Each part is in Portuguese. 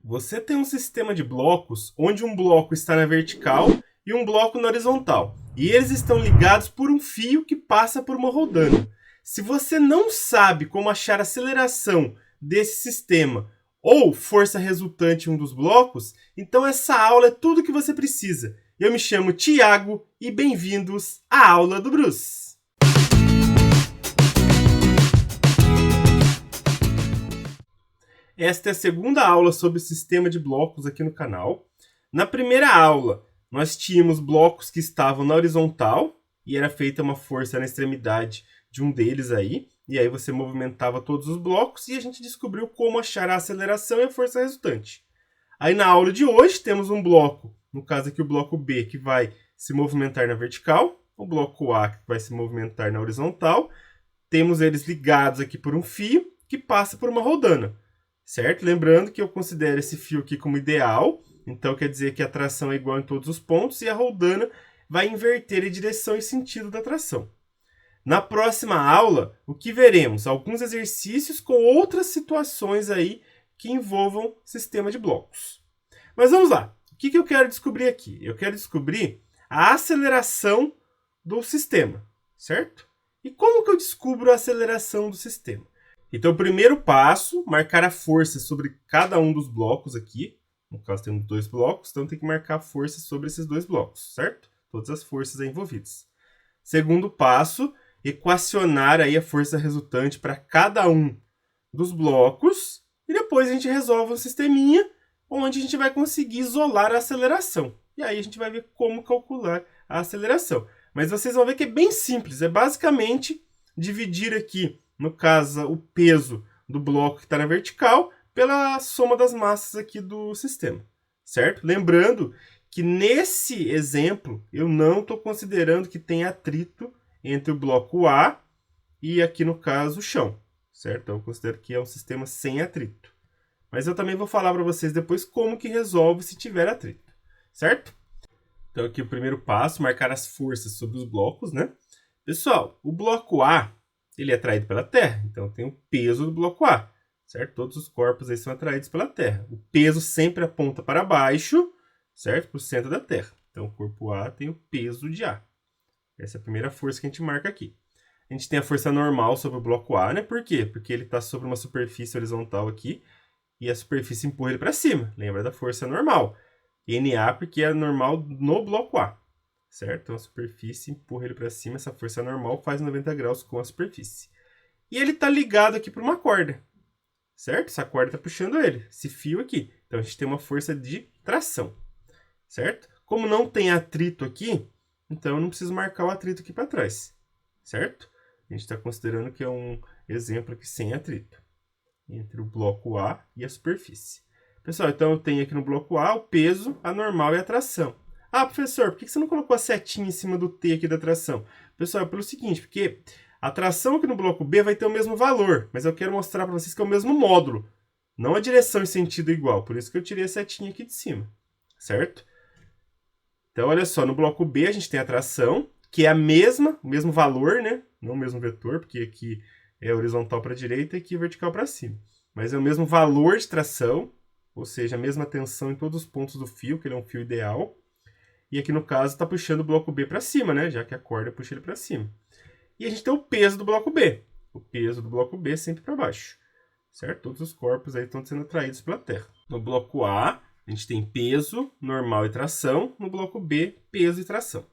Você tem um sistema de blocos onde um bloco está na vertical e um bloco na horizontal. E eles estão ligados por um fio que passa por uma rodana. Se você não sabe como achar a aceleração desse sistema ou força resultante em um dos blocos, então essa aula é tudo que você precisa. Eu me chamo Tiago e bem-vindos à aula do Bruce. Esta é a segunda aula sobre o sistema de blocos aqui no canal. Na primeira aula, nós tínhamos blocos que estavam na horizontal e era feita uma força na extremidade de um deles aí. E aí você movimentava todos os blocos e a gente descobriu como achar a aceleração e a força resultante. Aí na aula de hoje temos um bloco, no caso aqui o bloco B, que vai se movimentar na vertical, o bloco A que vai se movimentar na horizontal. Temos eles ligados aqui por um fio que passa por uma rodana. Certo? Lembrando que eu considero esse fio aqui como ideal, então quer dizer que a tração é igual em todos os pontos e a rodana vai inverter a direção e sentido da tração. Na próxima aula, o que veremos? Alguns exercícios com outras situações aí que envolvam sistema de blocos. Mas vamos lá. O que eu quero descobrir aqui? Eu quero descobrir a aceleração do sistema, certo? E como que eu descubro a aceleração do sistema? Então, o primeiro passo, marcar a força sobre cada um dos blocos aqui. No caso, temos dois blocos, então tem que marcar a força sobre esses dois blocos, certo? Todas as forças aí envolvidas. Segundo passo, equacionar aí a força resultante para cada um dos blocos. E depois a gente resolve um sisteminha onde a gente vai conseguir isolar a aceleração. E aí a gente vai ver como calcular a aceleração. Mas vocês vão ver que é bem simples. É basicamente dividir aqui, no caso, o peso do bloco que está na vertical pela soma das massas aqui do sistema, certo? Lembrando que nesse exemplo eu não estou considerando que tem atrito entre o bloco A e aqui no caso o chão, certo? Então eu considero que é um sistema sem atrito. Mas eu também vou falar para vocês depois como que resolve se tiver atrito, certo? Então aqui o primeiro passo, marcar as forças sobre os blocos, né? Pessoal, o bloco A ele é atraído pela Terra, então tem o peso do bloco A, certo? Todos os corpos aí são atraídos pela Terra. O peso sempre aponta para baixo, certo? Para o centro da Terra. Então o corpo A tem o peso de A. Essa é a primeira força que a gente marca aqui. A gente tem a força normal sobre o bloco A, né? Por quê? Porque ele está sobre uma superfície horizontal aqui e a superfície empurra ele para cima. Lembra da força normal. NA porque é normal no bloco A. Certo? Então a superfície empurra ele para cima, essa força normal faz 90 graus com a superfície. E ele está ligado aqui por uma corda, certo? Essa corda está puxando ele, esse fio aqui. Então a gente tem uma força de tração, certo? Como não tem atrito aqui, então eu não preciso marcar o atrito aqui para trás, certo? A gente está considerando que é um exemplo aqui sem atrito, entre o bloco A e a superfície. Pessoal, então eu tenho aqui no bloco A o peso, a normal e a tração. Ah, professor, por que você não colocou a setinha em cima do T aqui da tração? Pessoal, é pelo seguinte, porque a tração aqui no bloco B vai ter o mesmo valor, mas eu quero mostrar para vocês que é o mesmo módulo, não a direção e sentido igual, por isso que eu tirei a setinha aqui de cima, certo? Então, olha só, no bloco B a gente tem a tração, que é a mesma, o mesmo valor, né? Não o mesmo vetor, porque aqui é horizontal para a direita e aqui é vertical para cima. Mas é o mesmo valor de tração, ou seja, a mesma tensão em todos os pontos do fio, que ele é um fio ideal. E aqui no caso está puxando o bloco B para cima, né? Já que a corda puxa ele para cima. E a gente tem o peso do bloco B. O peso do bloco B sempre para baixo. Certo? Todos os corpos aí estão sendo atraídos pela Terra. No bloco A, a gente tem peso, normal e tração. No bloco B, peso e tração.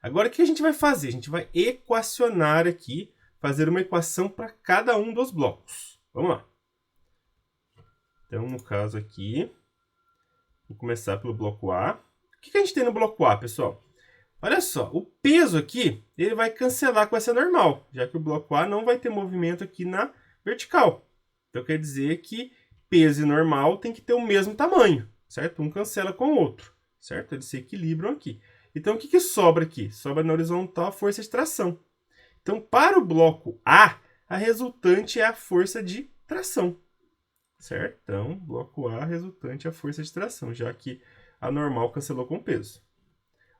Agora, o que a gente vai fazer? A gente vai equacionar aqui, fazer uma equação para cada um dos blocos. Vamos lá. Então, no caso aqui, vou começar pelo bloco A. O que a gente tem no bloco A, pessoal? Olha só, o peso aqui, ele vai cancelar com essa normal, já que o bloco A não vai ter movimento aqui na vertical. Então, quer dizer que peso e normal tem que ter o mesmo tamanho, certo? Um cancela com o outro, certo? Eles se equilibram aqui. Então, o que sobra aqui? Sobra na horizontal a força de tração. Então, para o bloco A, a resultante é a força de tração, certo? Então, bloco A, resultante é a força de tração, já que a normal cancelou com peso.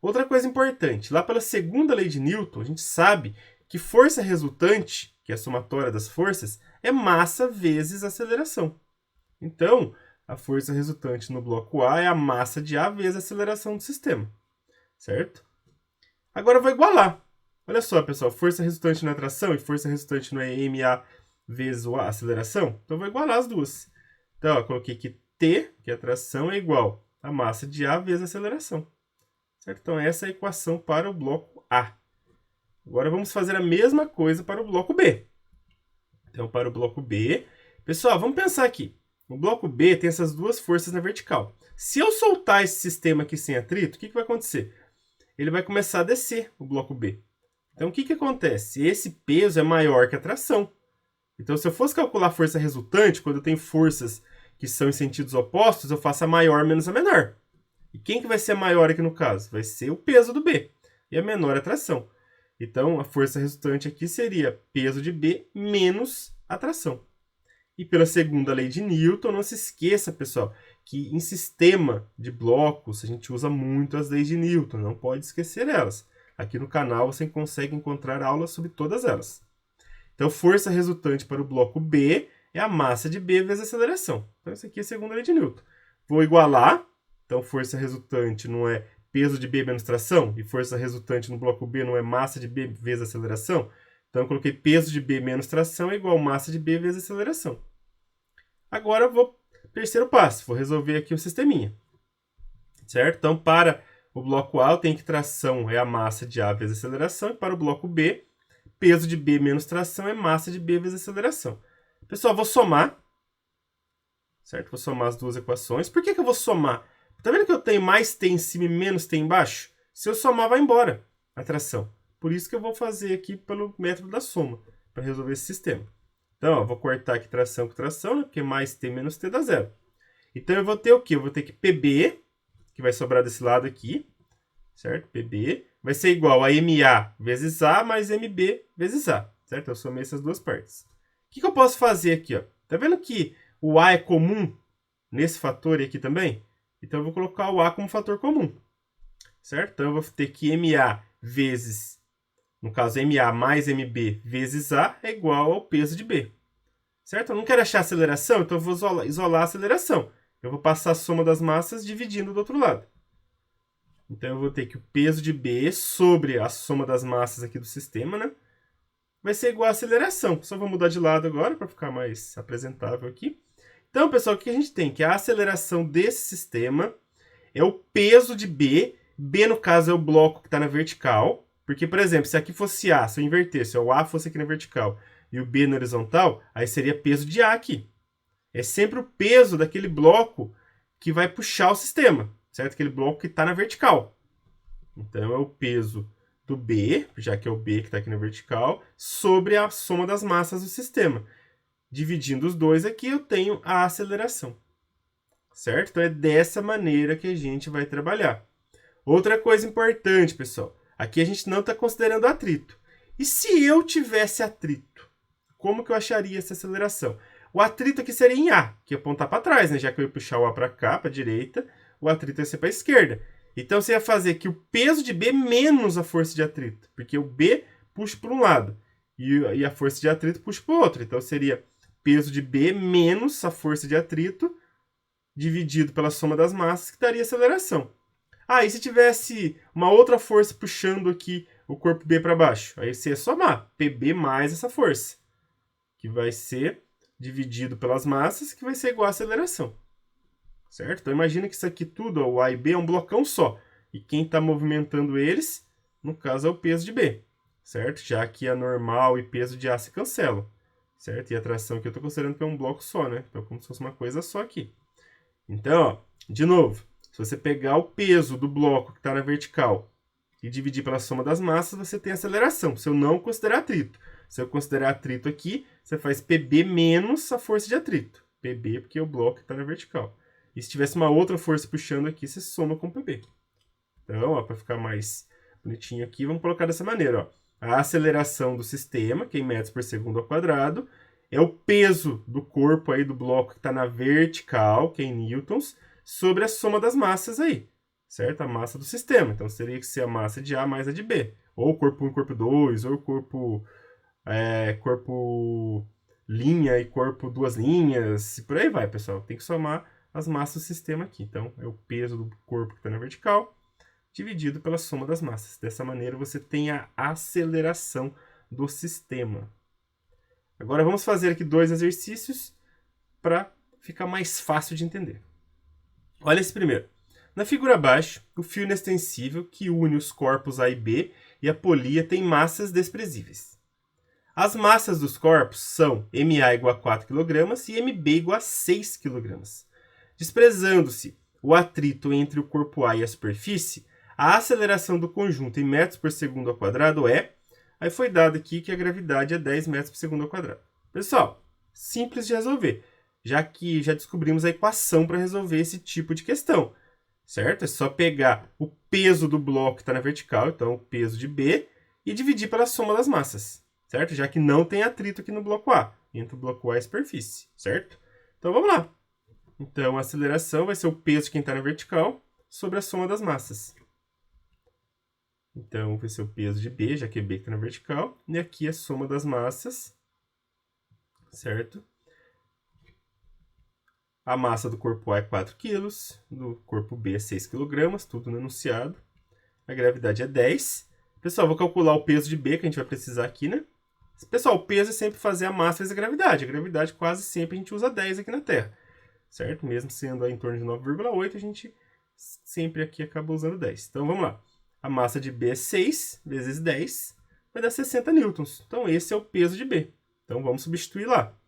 Outra coisa importante, lá pela segunda lei de Newton, a gente sabe que força resultante, que é a somatória das forças, é massa vezes aceleração. Então, a força resultante no bloco A é a massa de A vezes a aceleração do sistema, certo? Agora eu vou igualar. Olha só, pessoal, força resultante na tração e força resultante no MA vezes a aceleração. Então eu vou igualar as duas. Então, ó, coloquei que T, que é a tração, é igual a massa de A vezes a aceleração. Certo? Então essa é a equação para o bloco A. Agora vamos fazer a mesma coisa para o bloco B. Então, para o bloco B, pessoal, vamos pensar aqui. O bloco B tem essas duas forças na vertical. Se eu soltar esse sistema aqui sem atrito, o que vai acontecer? Ele vai começar a descer o bloco B. Então, o que acontece? Esse peso é maior que a tração. Então, se eu fosse calcular a força resultante, quando eu tenho forças que são em sentidos opostos, eu faço a maior menos a menor. E quem que vai ser a maior aqui no caso? Vai ser o peso do B. E a menor a tração. Então, a força resultante aqui seria peso de B menos a tração. E pela segunda lei de Newton, não se esqueça, pessoal, que em sistema de blocos a gente usa muito as leis de Newton, não pode esquecer elas. Aqui no canal você consegue encontrar aulas sobre todas elas. Então, força resultante para o bloco B é a massa de B vezes a aceleração. Então, isso aqui é a segunda lei de Newton. Vou igualar. Então, força resultante não é peso de B menos tração, e força resultante no bloco B não é massa de B vezes aceleração. Então, eu coloquei peso de B menos tração é igual massa de B vezes aceleração. Agora, eu vou terceiro passo, vou resolver aqui o sisteminha. Certo? Então, para o bloco A, eu tenho que tração é a massa de A vezes aceleração, e para o bloco B, peso de B menos tração é massa de B vezes aceleração. Pessoal, vou somar. Certo? Vou somar as duas equações. Por que eu vou somar? Tá vendo que eu tenho mais T em cima e menos T embaixo? Se eu somar, vai embora a tração. Por isso que eu vou fazer aqui pelo método da soma, para resolver esse sistema. Então, ó, vou cortar aqui tração com tração, né? Porque mais T menos T dá zero. Então, eu vou ter o quê? Eu vou ter que PB, que vai sobrar desse lado aqui, certo? PB vai ser igual a MA vezes A mais MB vezes A, certo? Eu somei essas duas partes. O que eu posso fazer aqui, ó? Tá vendo que o A é comum nesse fator aqui também? Então, eu vou colocar o A como fator comum, certo? Então, eu vou ter que MA vezes, no caso, MA mais MB vezes A é igual ao peso de B, certo? Eu não quero achar aceleração, então eu vou isolar a aceleração. Eu vou passar a soma das massas dividindo do outro lado. Então, eu vou ter que o peso de B sobre a soma das massas aqui do sistema, né? Vai ser igual a aceleração. Só vou mudar de lado agora para ficar mais apresentável aqui. Então, pessoal, o que a gente tem? Que a aceleração desse sistema é o peso de B. B, no caso, é o bloco que está na vertical. Porque, por exemplo, se aqui fosse A, se eu invertesse, o A fosse aqui na vertical e o B na horizontal, aí seria peso de A aqui. É sempre o peso daquele bloco que vai puxar o sistema, certo? Aquele bloco que está na vertical. Então, é o peso do B, já que é o B que está aqui na vertical, sobre a soma das massas do sistema. Dividindo os dois aqui, eu tenho a aceleração. Certo? Então, é dessa maneira que a gente vai trabalhar. Outra coisa importante, pessoal. Aqui a gente não está considerando atrito. E se eu tivesse atrito? Como que eu acharia essa aceleração? O atrito aqui seria em A, que ia apontar para trás, né? Já que eu ia puxar o A para cá, para a direita, o atrito ia ser para a esquerda. Então, você ia fazer que o peso de B menos a força de atrito. Porque o B puxa para um lado e a força de atrito puxa para o outro. Então, seria peso de B menos a força de atrito dividido pela soma das massas, que daria aceleração. Ah, e se tivesse uma outra força puxando aqui o corpo B para baixo? Aí você ia somar PB mais essa força, que vai ser dividido pelas massas, que vai ser igual a aceleração. Certo? Então imagina que isso aqui tudo, ó, o A e B, é um blocão só. E quem está movimentando eles, no caso, é o peso de B. Certo? Já que a normal e peso de A se cancelam. Certo? E a tração aqui eu estou considerando que é um bloco só, né? Então, como se fosse uma coisa só aqui. Então, ó, de novo, se você pegar o peso do bloco que está na vertical e dividir pela soma das massas, você tem aceleração. Se eu não considerar atrito. Se eu considerar atrito aqui, você faz PB menos a força de atrito. PB porque é o bloco que está na vertical. E se tivesse uma outra força puxando aqui, você soma com PB. Então, para ficar mais bonitinho aqui, vamos colocar dessa maneira. Ó. A aceleração do sistema, que é em metros por segundo ao quadrado, é o peso do corpo aí do bloco que está na vertical, que é em newtons, sobre a soma das massas aí, certo? A massa do sistema. Então, seria que ser a massa de A mais a de B. Ou corpo 1, corpo 2, ou corpo linha e corpo duas linhas, e por aí vai, pessoal. Tem que somar as massas do sistema aqui. Então, é o peso do corpo que está na vertical dividido pela soma das massas. Dessa maneira, você tem a aceleração do sistema. Agora, vamos fazer aqui 2 exercícios para ficar mais fácil de entender. Olha esse primeiro. Na figura abaixo, o fio inextensível que une os corpos A e B e a polia tem massas desprezíveis. As massas dos corpos são MA igual a 4 kg e MB igual a 6 kg. Desprezando-se o atrito entre o corpo A e a superfície, a aceleração do conjunto em metros por segundo ao quadrado é... Aí foi dado aqui que a gravidade é 10 metros por segundo ao quadrado. Pessoal, simples de resolver, já que já descobrimos a equação para resolver esse tipo de questão. Certo? É só pegar o peso do bloco que está na vertical, então o peso de B, e dividir pela soma das massas. Certo? Já que não tem atrito aqui no bloco A, entre o bloco A e a superfície. Certo? Então vamos lá. Então a aceleração vai ser o peso de quem está na vertical sobre a soma das massas. Então, vai ser o peso de B, já que é B que está na vertical. E aqui a soma das massas, certo? A massa do corpo A é 4 kg, do corpo B é 6 kg, tudo no enunciado. A gravidade é 10. Pessoal, vou calcular o peso de B, que a gente vai precisar aqui, né? Pessoal, o peso é sempre fazer a massa vezes a gravidade. A gravidade quase sempre a gente usa 10 aqui na Terra, certo? Mesmo sendo em torno de 9,8, a gente sempre aqui acaba usando 10. Então, vamos lá. A massa de B é 6 vezes 10, vai dar 60 newtons. Então, esse é o peso de B. Então, vamos substituir lá.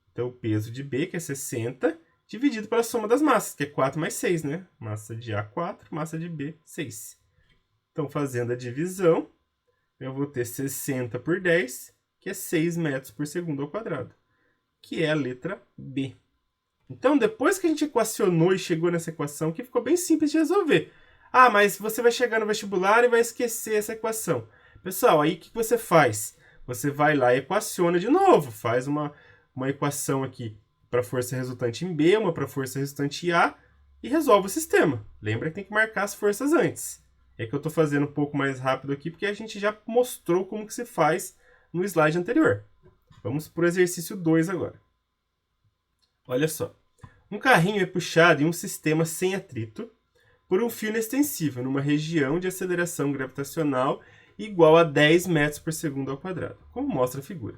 Então, o peso de B, que é 60, dividido pela soma das massas, que é 4 mais 6, né? Massa de A, 4, massa de B, 6. Então, fazendo a divisão, eu vou ter 60 por 10, que é 6 metros por segundo ao quadrado, que é a letra B. Então, depois que a gente equacionou e chegou nessa equação, que ficou bem simples de resolver. Ah, mas você vai chegar no vestibular e vai esquecer essa equação. Pessoal, aí o que você faz? Você vai lá e equaciona de novo. Faz uma equação aqui para força resultante em B, uma para força resultante em A e resolve o sistema. Lembra que tem que marcar as forças antes. É que eu estou fazendo um pouco mais rápido aqui porque a gente já mostrou como que se faz no slide anterior. Vamos para o exercício 2 agora. Olha só. Um carrinho é puxado em um sistema sem atrito por um fio inextensível, numa região de aceleração gravitacional igual a 10 metros por segundo ao quadrado, como mostra a figura.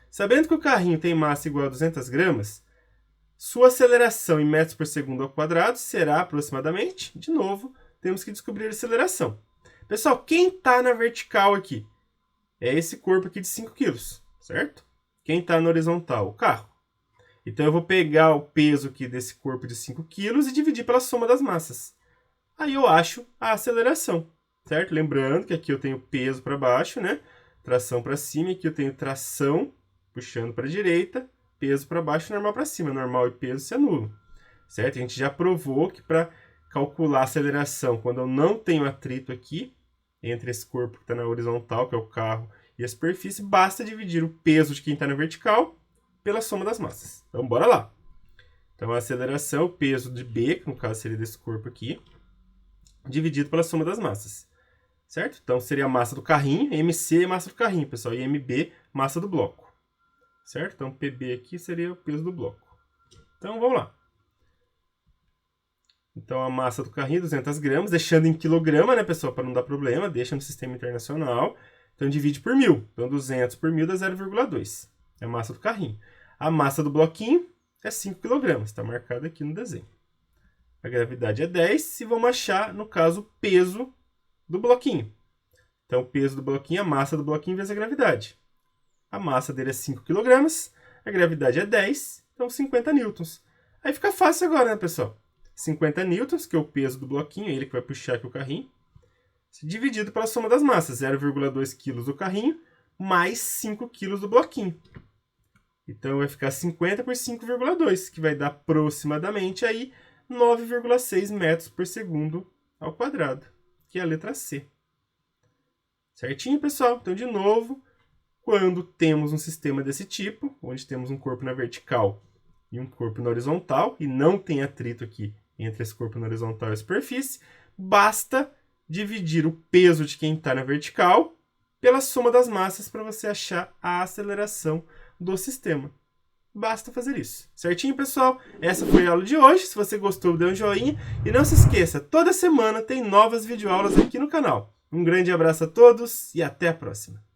Sabendo que o carrinho tem massa igual a 200 gramas, sua aceleração em metros por segundo ao quadrado será aproximadamente, de novo, temos que descobrir a aceleração. Pessoal, quem está na vertical aqui? É esse corpo aqui de 5 kg, certo? Quem está na horizontal? O carro. Então eu vou pegar o peso aqui desse corpo de 5 kg e dividir pela soma das massas. Aí eu acho a aceleração, certo? Lembrando que aqui eu tenho peso para baixo, né? Tração para cima, e aqui eu tenho tração puxando para a direita, peso para baixo, normal para cima. Normal e peso se anulam, certo? A gente já provou que para calcular a aceleração, quando eu não tenho atrito aqui, entre esse corpo que está na horizontal, que é o carro, e a superfície, basta dividir o peso de quem está na vertical pela soma das massas. Então, bora lá. Então, a aceleração, o peso de B, que no caso seria desse corpo aqui, dividido pela soma das massas, certo? Então, seria a massa do carrinho, MC é a massa do carrinho, pessoal, e MB, massa do bloco, certo? Então, PB aqui seria o peso do bloco. Então, vamos lá. Então, a massa do carrinho, 200 gramas, deixando em quilograma, né, pessoal, para não dar problema, deixa no sistema internacional. Então, divide por 1.000. Então, 200 por 1.000 dá 0,2. É a massa do carrinho. A massa do bloquinho é 5 kg, está marcado aqui no desenho. A gravidade é 10 e vamos achar, no caso, o peso do bloquinho. Então, o peso do bloquinho é a massa do bloquinho vezes a gravidade. A massa dele é 5 kg, a gravidade é 10, então 50 newtons. Aí fica fácil agora, né, pessoal? 50 newtons, que é o peso do bloquinho, ele que vai puxar aqui o carrinho, dividido pela soma das massas, 0,2 kg do carrinho, mais 5 kg do bloquinho. Então, vai ficar 50 por 5,2, que vai dar aproximadamente aí 9,6 metros por segundo ao quadrado, que é a letra C. Certinho, pessoal? Então, de novo, quando temos um sistema desse tipo, onde temos um corpo na vertical e um corpo na horizontal, e não tem atrito aqui entre esse corpo na horizontal e a superfície, basta dividir o peso de quem está na vertical pela soma das massas para você achar a aceleração do sistema. basta fazer isso. Certinho, pessoal? Essa foi a aula de hoje. Se você gostou, dê um joinha. E não se esqueça, toda semana tem novas videoaulas aqui no canal. Um grande abraço a todos e até a próxima.